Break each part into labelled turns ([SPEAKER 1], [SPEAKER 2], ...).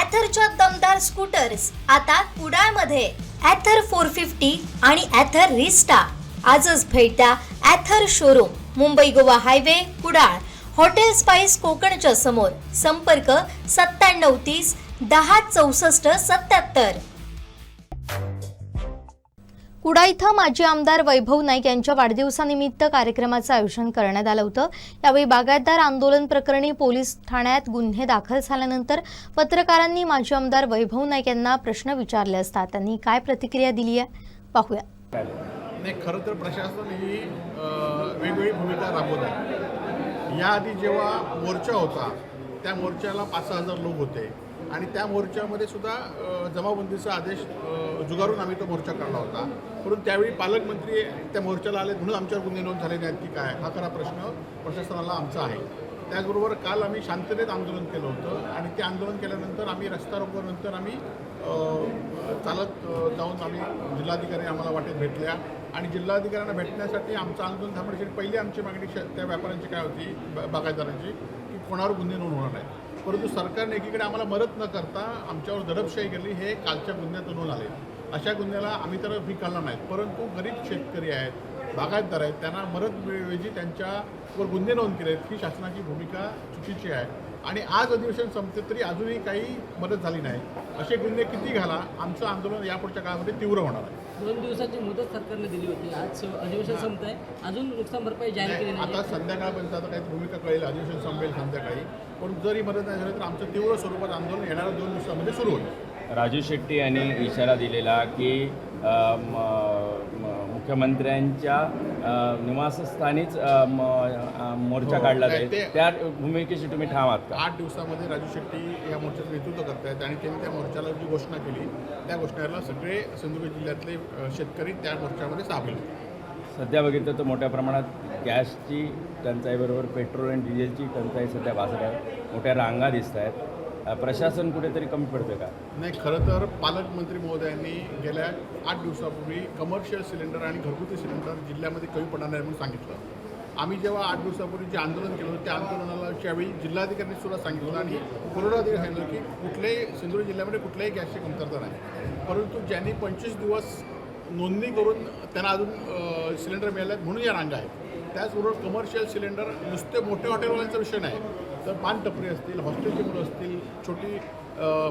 [SPEAKER 1] ॲथरच्या दमदार स्कूटर्स आता कुडाळमध्ये. ॲथर 450 आणि ॲथर रिस्टा. आजच भेट द्या Ather showroom, Mumbai Goa highway, Kudal, hotel spice कोकणच्या समोर. संपर्क 9730 10 64 77. कुडाळ इथं माजी आमदार वैभव नाईक यांच्या वाढदिवसानिमित्त कार्यक्रमाचं आयोजन करण्यात आलं होतं. यावेळी बागायतदार आंदोलन प्रकरणी पोलीस ठाण्यात गुन्हे दाखल झाल्यानंतर पत्रकारांनी माजी आमदार वैभव नाईक यांना प्रश्न विचारले असता त्यांनी काय प्रतिक्रिया दिली आहे पाहूया.
[SPEAKER 2] नाही, खरं तर प्रशासन ही वेगवेगळी भूमिका राबवत आहे. याआधी जेव्हा मोर्चा होता त्या मोर्चाला 5,000 लोक होते आणि त्या मोर्चामध्ये सुद्धा जमावबंदीचा आदेश जुगारून आम्ही तो मोर्चा काढला होता. परंतु त्यावेळी पालकमंत्री त्या मोर्चाला आले म्हणून आमच्यावर गुन्हे नोंद झाले नाहीत की काय, हा खरा प्रश्न प्रशासनाला आमचा आहे. त्याचबरोबर काल आम्ही शांततेत आंदोलन केलं होतं आणि ते आंदोलन केल्यानंतर आम्ही रस्ता रोकोनंतर आम्ही चालत जाऊन आम्ही जिल्हाधिकारी आम्हाला वाटेत भेटल्या आणि जिल्हाधिकाऱ्यांना भेटण्यासाठी आमचं आंदोलन थांबण्यासाठी पहिली आमची मागणी त्या व्यापाऱ्यांची काय होती, बागायतदारांची, की कोणावर गुन्हे नोंद होणार नाही. परंतु सरकारने एकीकडे आम्हाला मदत न करता आमच्यावर दडपशाही केली. हे कालच्या गुन्ह्यातून नोंद आले. अशा गुन्ह्याला आम्ही तर स्वीकारणार नाहीत. परंतु गरीब शेतकरी आहेत, बागायतदार आहेत, त्यांना मदतऐवजी त्यांच्यावर गुन्हे नोंद केले आहेत. ही शासनाची भूमिका चुकीची आहे आणि आज अधिवेशन संपते तरी अजूनही काही मदत झाली नाही. असे गुन्हे किती घाला, आमचं आंदोलन यापुढच्या काळामध्ये तीव्र होणार आहे.
[SPEAKER 3] 2 दिवसाची मुदत सरकारने दिली होती. आज अधिवेशन संपत आहे, अजून नुकसान भरपाई जाहीर केली नाही.
[SPEAKER 2] आता संध्याकाळपर्यंत आता काही भूमिका कळेल, अधिवेशन संपेल संध्याकाळी. पण जरी मदत नाही झाली तर आमचं तीव्र स्वरूपात आंदोलन येणाऱ्या 2 दिवसामध्ये सुरू होईल.
[SPEAKER 4] राजू शेट्टी यांनी इशारा दिलेला की मुख्यमंत्र्यांच्या निवासस्थानीच मोर्चा काढला जाईल, त्या भूमिकेशी तुम्ही ठाम आहात का?
[SPEAKER 2] 8 दिवसामध्ये राजू शेट्टी या मोर्चाचं नेतृत्व करतायत आणि त्यांनी त्या मोर्चाला जी घोषणा केली त्या घोषणेला सगळे सिंधुदुर्ग जिल्ह्यातले शेतकरी त्या मोर्चामध्ये सामील होते.
[SPEAKER 4] सध्या बघितलं तर मोठ्या प्रमाणात गॅसची टंचाईबरोबर पेट्रोल आणि डिझेलची टंचाई सध्या भासत आहे. मोठ्या रांगा दिसत आहेत. प्रशासन कुठेतरी कमी पडतं का?
[SPEAKER 2] नाही, खरं तर पालकमंत्री महोदयांनी गेल्या 8 दिवसापूर्वी कमर्शियल सिलेंडर आणि घरगुती सिलेंडर जिल्ह्यामध्ये कमी पडणार नाही म्हणून सांगितलं. आम्ही जेव्हा 8 दिवसापूर्वी जे आंदोलन केलं होतं त्या आंदोलनाला त्यावेळी जिल्हाधिकाऱ्यांनी सुद्धा सांगितलं आणि पुरवठाधिकारी सांगितलं की कुठल्याही सिंधुदुर्ग जिल्ह्यामध्ये कुठल्याही गॅसची कमतरता नाही. परंतु ज्यांनी 25 दिवस नोंदणी करून त्यांना अजून सिलेंडर मिळाले आहेत म्हणून या रांगा आहेत. त्याचबरोबर कमर्शियल सिलेंडर नुसते मोठ्या हॉटेलवाल्यांचा विषय नाही, तर पानटपरी असतील, हॉस्टेलची मुलं असतील, छोटी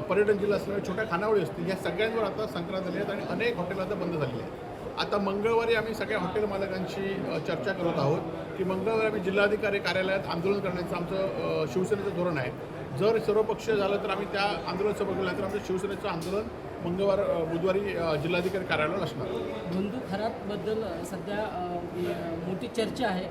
[SPEAKER 2] पर्यटन जिल्हा असल्यामुळे छोट्या खानावळी असतील, या सगळ्यांवर आता संक्रांत झाली आहेत आणि अनेक हॉटेल आता बंद झालेली आहेत. आता मंगळवारी आम्ही सगळ्या हॉटेल मालकांशी चर्चा करत आहोत की मंगळवारी आम्ही जिल्हाधिकारी कार्यालयात आंदोलन करण्याचं आमचं शिवसेनेचं धोरण आहे. जर सर्वपक्षीय झालं तर आम्ही त्या आंदोलनाचं बघूया, तर आमचं शिवसेनेचं आंदोलन बुधवारी जिल्हाधिकारी कार्यालयात असणार.
[SPEAKER 3] बंधू खरातबद्दल सध्या मोठी चर्चा आहे.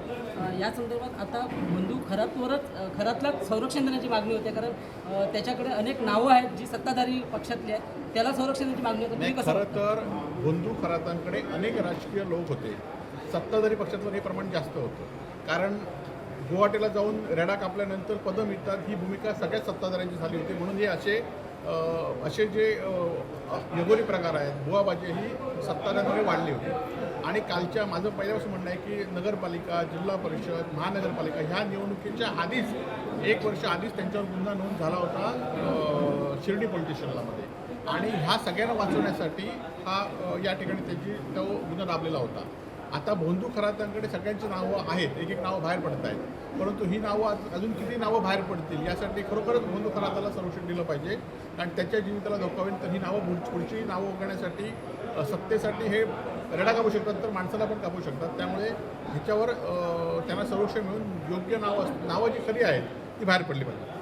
[SPEAKER 3] या संदर्भात आता बंधू खरातलाच संरक्षण देण्याची मागणी होते, कारण त्याच्याकडे अनेक नावं आहेत जी सत्ताधारी पक्षातली आहेत, त्याला संरक्षण देण्याची मागणी होते.
[SPEAKER 2] खरं तर बंधू खरातांकडे अनेक राजकीय लोक होते. सत्ताधारी पक्षातलं हे प्रमाण जास्त होतं, कारण गुवाहाटीला जाऊन रेडा कापल्यानंतर पदं मिळतात ही भूमिका सगळ्याच सत्ताधाऱ्यांची झाली होती. म्हणून हे असे जे निगोरी प्रकार आहेत, बुवाबाजी ही सत्ताधाऱ्यांमध्ये वाढली होती. आणि कालच्या माझं पहिल्यापासून म्हणणं आहे की नगरपालिका, जिल्हा परिषद, महानगरपालिका ह्या निवडणुकीच्या आधीच 1 वर्ष आधीच त्यांच्यावर गुन्हा नोंद झाला होता शिर्डी पोलीस स्टेशनमध्ये आणि ह्या सगळ्यांना वाचवण्यासाठी या ठिकाणी तो गुन्हा दाबलेला होता. आता बंधू खरातांकडे सगळ्यांची नावं आहेत, एक नावं बाहेर पडत आहेत, परंतु ही नावं अजून किती नावं बाहेर पडतील यासाठी खरोखरच बंधू खराताला संरक्षण दिलं पाहिजे. कारण त्याच्या जीविताला धोका होईल तर ही नावं पुढची नावं उघडण्यासाठी सत्तेसाठी हे रेडा कापू शकतात तर माणसाला पण कापू शकतात. त्यामुळे ह्याच्यावर त्यांना संरक्षण मिळून योग्य नावं जी खरी आहेत ती बाहेर पडली पाहिजे.